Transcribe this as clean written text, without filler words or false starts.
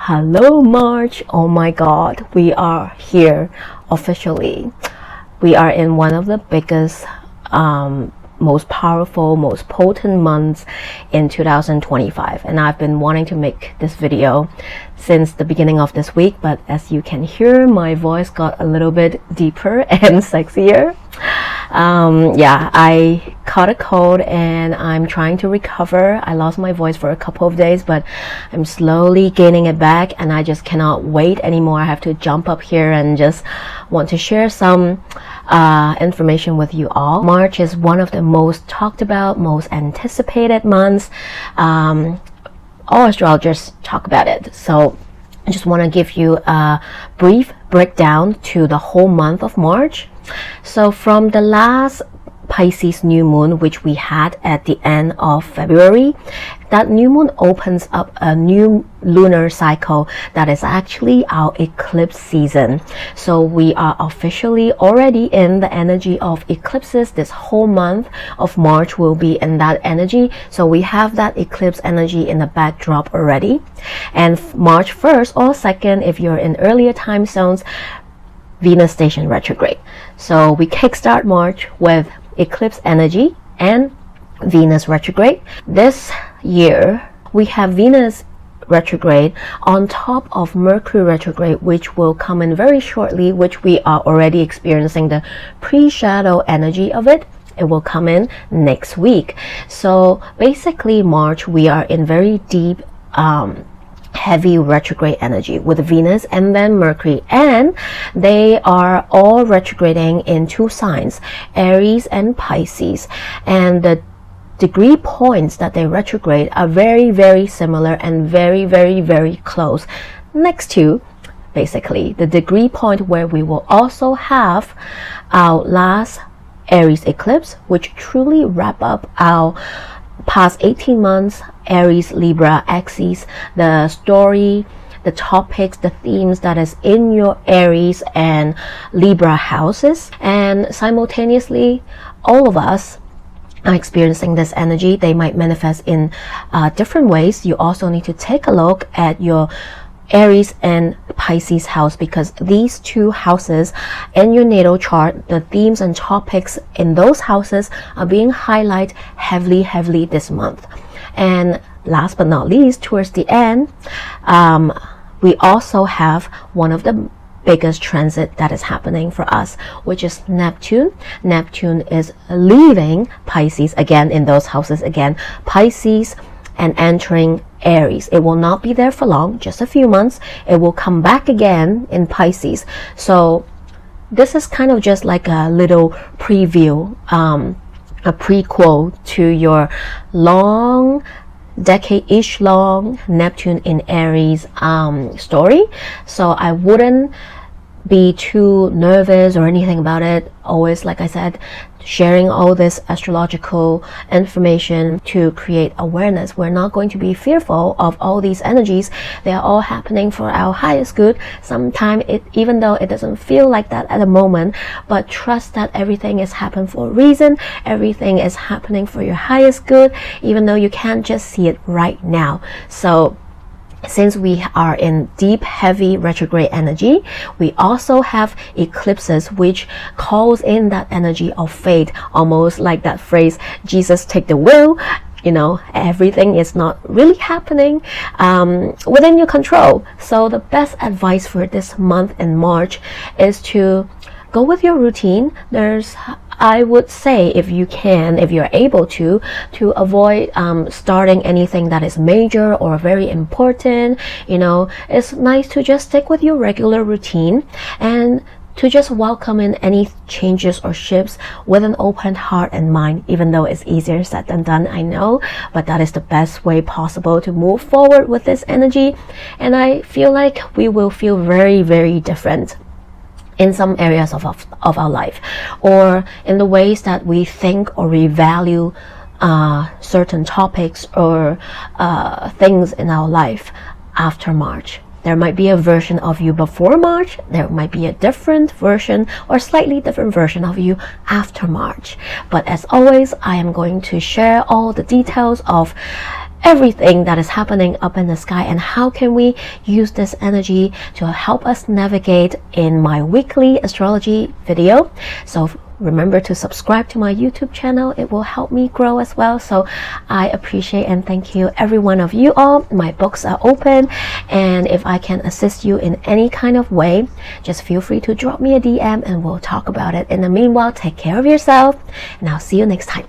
Hello March, oh my god, we are here officially. We are in one of the biggest, most powerful, most potent months in 2025, and I've been wanting to make this video since the beginning of this week, but as you can hear, my voice got a little bit deeper and sexier. Yeah, I caught a cold and I'm trying to recover. I lost my voice for a couple of days, but I'm slowly gaining it back, and I just cannot wait anymore. I have to jump up here and just want to share some information with you all. March is one of the most talked about, most anticipated months. All astrologers talk about it, so I just want to give you a brief breakdown to the whole month of March. So from the last Pisces new moon, which we had at the end of February, that new moon opens up a new lunar cycle that is actually our eclipse season. So we are officially already in the energy of eclipses. This whole month of March will be in that energy. So we have that eclipse energy in the backdrop already. And March 1st or 2nd, if you're in earlier time zones, Venus station retrograde. So we kickstart March with eclipse energy and Venus retrograde. This year we have Venus retrograde on top of Mercury retrograde, which will come in very shortly, which we are already experiencing the pre-shadow energy of it. It will come in next week. So basically March we are in very deep heavy retrograde energy with Venus and then Mercury, and they are all retrograding in two signs, Aries and Pisces, and the degree points that they retrograde are very, very similar and very, very, very close next to basically the degree point where we will also have our last Aries eclipse, which truly wrap up our past 18 months Aries Libra axis, the story, the topics, the themes that is in your Aries and Libra houses. And simultaneously all of us are experiencing this energy. They might manifest in different ways. You also need to take a look at your Aries and Pisces house, because these two houses in your natal chart, the themes and topics in those houses are being highlighted heavily this month. And last but not least, towards the end, we also have one of the biggest transit that is happening for us, which is Neptune. Neptune is leaving Pisces again in those houses again, Pisces, and entering Aries. It will not be there for long, just a few months. It will come back again in Pisces. So this is kind of just like a little preview, a prequel to your long decade-ish long Neptune in Aries story. So I wouldn't be too nervous or anything about it. Always, like I said, sharing all this astrological information to create awareness. We're not going to be fearful of all these energies. They are all happening for our highest good. Sometimes even though it doesn't feel like that at the moment, but trust that everything is happening for a reason. Everything is happening for your highest good, even though you can't just see it right now. So since we are in deep, heavy retrograde energy, we also have eclipses, which calls in that energy of fate, almost like that phrase, Jesus take the wheel. You know, everything is not really happening within your control. So the best advice for this month in March is to go with your routine. I would say, if you can, if you're able to avoid starting anything that is major or very important. You know, it's nice to just stick with your regular routine and to just welcome in any changes or shifts with an open heart and mind, even though it's easier said than done, I know, but that is the best way possible to move forward with this energy. And I feel like we will feel very, very different in some areas of our life, or in the ways that we think or we value certain topics or things in our life after March. There might be a version of you before March, there might be a different version or slightly different version of you after March. But as always, I am going to share all the details of everything that is happening up in the sky, and how can we use this energy to help us navigate in my weekly astrology video. So remember to subscribe to my YouTube channel. It will help me grow as well. So I appreciate and thank you, every one of you all. My books are open, and if I can assist you in any kind of way, just feel free to drop me a DM and we'll talk about it. In the meanwhile, take care of yourself, and I'll see you next time.